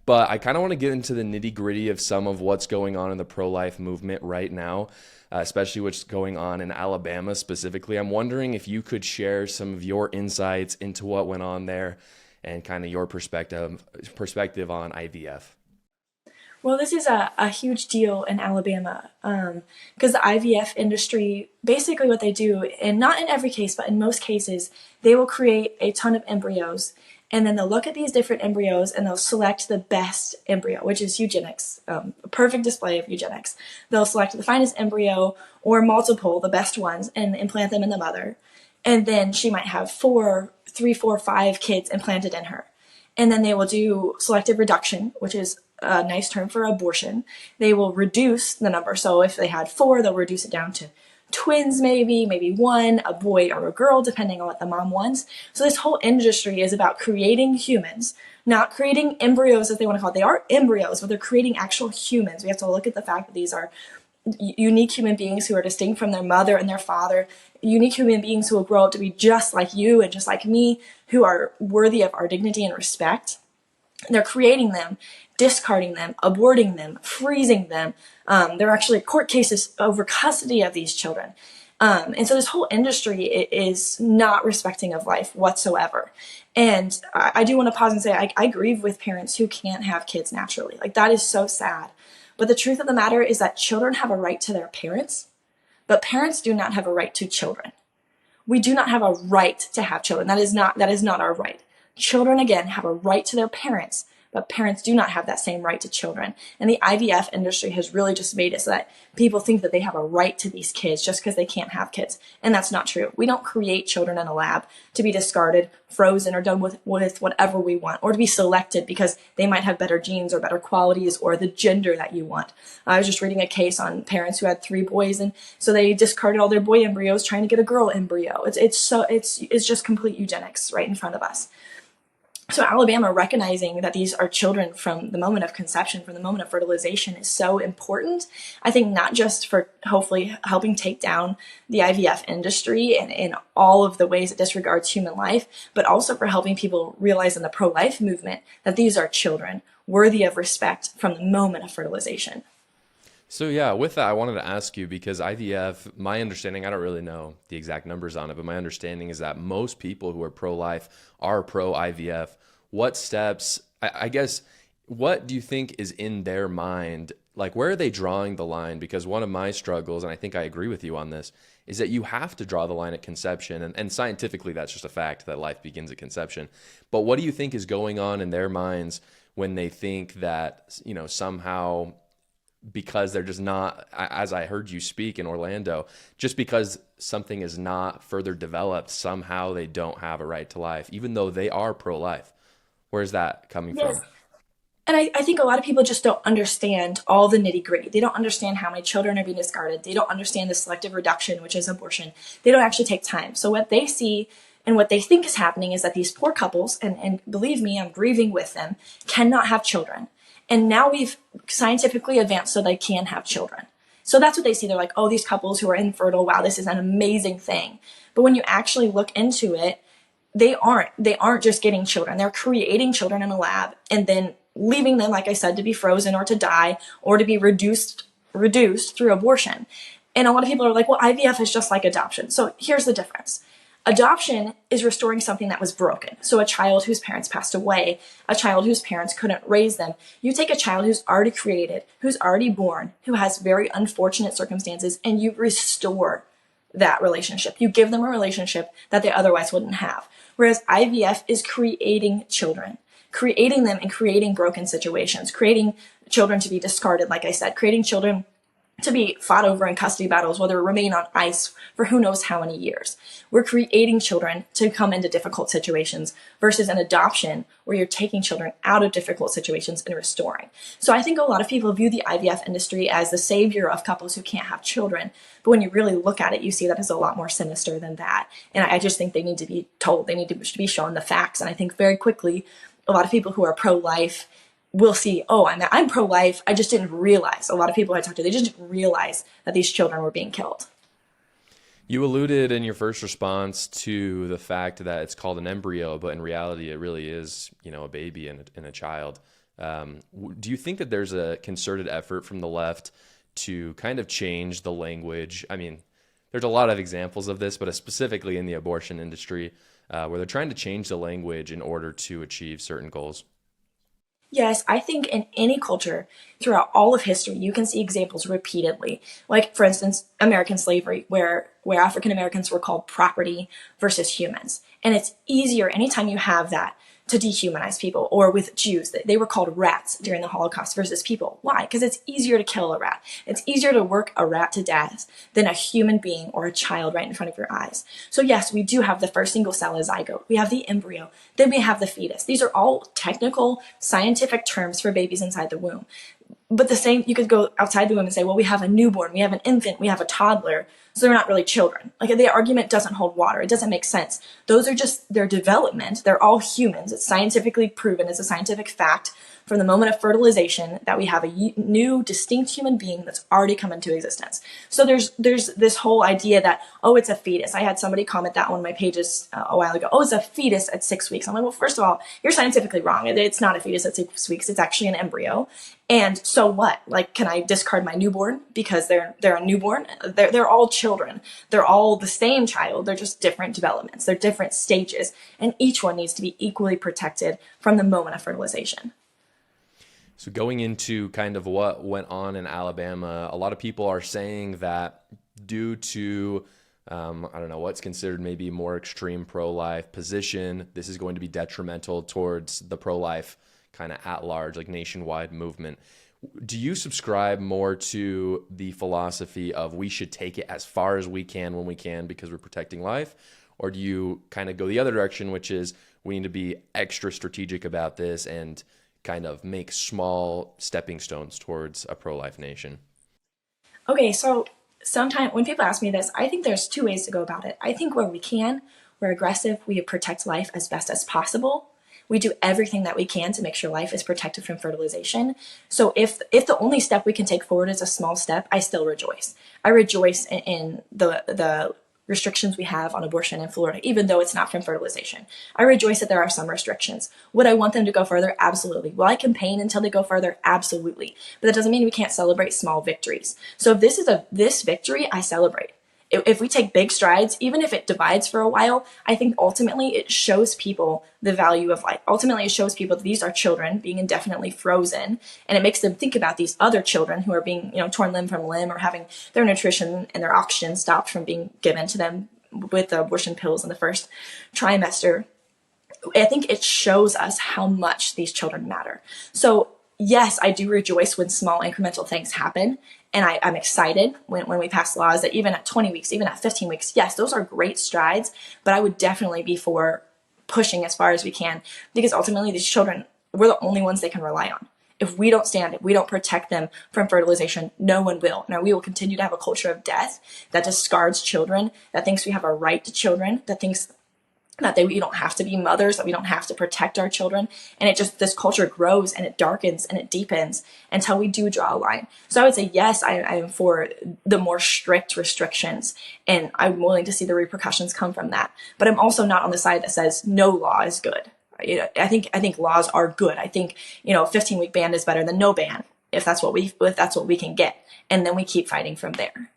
But I kind of want to get into the nitty gritty of some of what's going on in the pro-life movement right now, especially what's going on in Alabama specifically. I'm wondering if you could share some of your insights into what went on there and kind of your perspective on IVF. Well, this is a huge deal in Alabama because the IVF industry, basically what they do, and not in every case, but in most cases, they will create a ton of embryos and then they'll look at these different embryos and they'll select the best embryo, which is eugenics, a perfect display of eugenics. They'll select the finest embryo or multiple, the best ones, and implant them in the mother. And then she might have three, four, five kids implanted in her. And then they will do selective reduction, which is a nice term for abortion. They will reduce the number. So if they had four, they'll reduce it down to twins, maybe one, a boy or a girl, depending on what the mom wants. So this whole industry is about creating humans, not creating embryos, as they want to call it. They are embryos, but they're creating actual humans. We have to look at the fact that these are unique human beings who are distinct from their mother and their father, unique human beings who will grow up to be just like you and just like me, who are worthy of our dignity and respect. They're creating them, discarding them, aborting them, freezing them. There are actually court cases over custody of these children. And so this whole industry is not respecting of life whatsoever. And I do want to pause and say I grieve with parents who can't have kids naturally. Like, that is so sad. But the truth of the matter is that children have a right to their parents, but parents do not have a right to children. We do not have a right to have children. That is not our right. Children, again, have a right to their parents, but parents do not have that same right to children. And the IVF industry has really just made it so that people think that they have a right to these kids just because they can't have kids. And that's not true. We don't create children in a lab to be discarded, frozen, or done with whatever we want, or to be selected because they might have better genes or better qualities or the gender that you want. I was just reading a case on parents who had 3 boys, and so they discarded all their boy embryos trying to get a girl embryo. It's just complete eugenics right in front of us. So Alabama recognizing that these are children from the moment of conception, from the moment of fertilization, is so important. I think not just for hopefully helping take down the IVF industry and in all of the ways it disregards human life, but also for helping people realize in the pro-life movement that these are children worthy of respect from the moment of fertilization. So yeah, with that, I wanted to ask you, because IVF, my understanding, I don't really know the exact numbers on it, but my understanding is that most people who are pro-life are pro-IVF. What steps, I guess, what do you think is in their mind? Like, where are they drawing the line? Because one of my struggles, and I think I agree with you on this, is that you have to draw the line at conception. And scientifically, that's just a fact that life begins at conception. But what do you think is going on in their minds when they think that, somehow, because they're just not, as I heard you speak in Orlando, just because something is not further developed, somehow they don't have a right to life, even though they are pro-life? Where's that coming Yes. from? And I think a lot of people just don't understand all the nitty gritty. They don't understand how many children are being discarded. They don't understand the selective reduction, which is abortion. They don't actually take time. So what they see and what they think is happening is that these poor couples, and believe me, I'm grieving with them, cannot have children. And now we've scientifically advanced so they can have children. So that's what they see. They're like, oh, these couples who are infertile, wow, this is an amazing thing. But when you actually look into it, they aren't just getting children. They're creating children in a lab and then leaving them, like I said, to be frozen or to die or to be reduced through abortion. And a lot of people are like, well, IVF is just like adoption. So here's the difference. Adoption is restoring something that was broken. So a child whose parents passed away, a child whose parents couldn't raise them. You take a child who's already created, who's already born, who has very unfortunate circumstances, and you restore that relationship. You give them a relationship that they otherwise wouldn't have. Whereas IVF is creating children, creating them and creating broken situations, creating children to be discarded, like I said, creating children to be fought over in custody battles, whether remain on ice for who knows how many years. We're creating children to come into difficult situations versus an adoption where you're taking children out of difficult situations and restoring. So I think a lot of people view the IVF industry as the savior of couples who can't have children. But when you really look at it, you see that it's a lot more sinister than that. And I just think they need to be told, they need to be shown the facts. And I think very quickly, a lot of people who are pro-life will see, oh, I'm pro-life. I just didn't realize. A lot of people I talked to, they just didn't realize that these children were being killed. You alluded in your first response to the fact that it's called an embryo, but in reality, it really is, a baby and a child. Do you think that there's a concerted effort from the left to kind of change the language? I mean, there's a lot of examples of this, but specifically in the abortion industry, where they're trying to change the language in order to achieve certain goals. Yes, I think in any culture throughout all of history, you can see examples repeatedly. Like, for instance, American slavery, where African Americans were called property versus humans. And it's easier anytime you have that to dehumanize people. Or with Jews, they were called rats during the Holocaust versus people. Why? Because it's easier to kill a rat. It's easier to work a rat to death than a human being or a child right in front of your eyes. So yes, we do have the first single cell, a zygote. We have the embryo. Then we have the fetus. These are all technical, scientific terms for babies inside the womb. But the same, you could go outside the womb and say, well, we have a newborn, we have an infant, we have a toddler, so they're not really children. Like, the argument doesn't hold water. It doesn't make sense. Those are just their development. They're all humans. It's scientifically proven. It's a scientific fact from the moment of fertilization that we have a new, distinct human being that's already come into existence. So there's this whole idea that, oh, it's a fetus. I had somebody comment that on one of my pages a while ago. Oh, it's a fetus at 6 weeks. I'm like, well, first of all, you're scientifically wrong. It's not a fetus at 6 weeks. It's actually an embryo. And so what? Like, can I discard my newborn because they're a newborn? They're all children. They're all the same child. They're just different developments. They're different stages. And each one needs to be equally protected from the moment of fertilization. So going into kind of what went on in Alabama, a lot of people are saying that due to, I don't know, what's considered maybe more extreme pro-life position, this is going to be detrimental towards the pro-life kind of at large, like nationwide movement. Do you subscribe more to the philosophy of we should take it as far as we can when we can because we're protecting life? Or do you kind of go the other direction, which is we need to be extra strategic about this and kind of make small stepping stones towards a pro-life nation? Okay, so sometimes when people ask me this, I think there's two ways to go about it. I think where we can, we're aggressive, we protect life as best as possible. We do everything that we can to make sure life is protected from fertilization. So if the only step we can take forward is a small step, I still rejoice. I rejoice in the restrictions we have on abortion in Florida, even though it's not from fertilization. I rejoice that there are some restrictions. Would I want them to go further? Absolutely. Will I campaign until they go further? Absolutely. But that doesn't mean we can't celebrate small victories. So if this victory, I celebrate. If we take big strides, even if it divides for a while, I think ultimately it shows people the value of life. Ultimately, it shows people that these are children being indefinitely frozen, and it makes them think about these other children who are being, torn limb from limb or having their nutrition and their oxygen stopped from being given to them with the abortion pills in the first trimester. I think it shows us how much these children matter. So yes, I do rejoice when small incremental things happen. And I'm excited when we pass laws that even at 20 weeks, even at 15 weeks, yes, those are great strides, but I would definitely be for pushing as far as we can because ultimately these children, we're the only ones they can rely on. If we don't stand, if we don't protect them from fertilization, no one will. Now, we will continue to have a culture of death that discards children, that thinks we have a right to children, that thinks that we don't have to be mothers, that we don't have to protect our children. And this culture grows and it darkens and it deepens until we do draw a line. So I would say, yes, I am for the more strict restrictions and I'm willing to see the repercussions come from that. But I'm also not on the side that says no law is good. I think laws are good. I think, 15-week ban is better than no ban if that's what we can get. And then we keep fighting from there.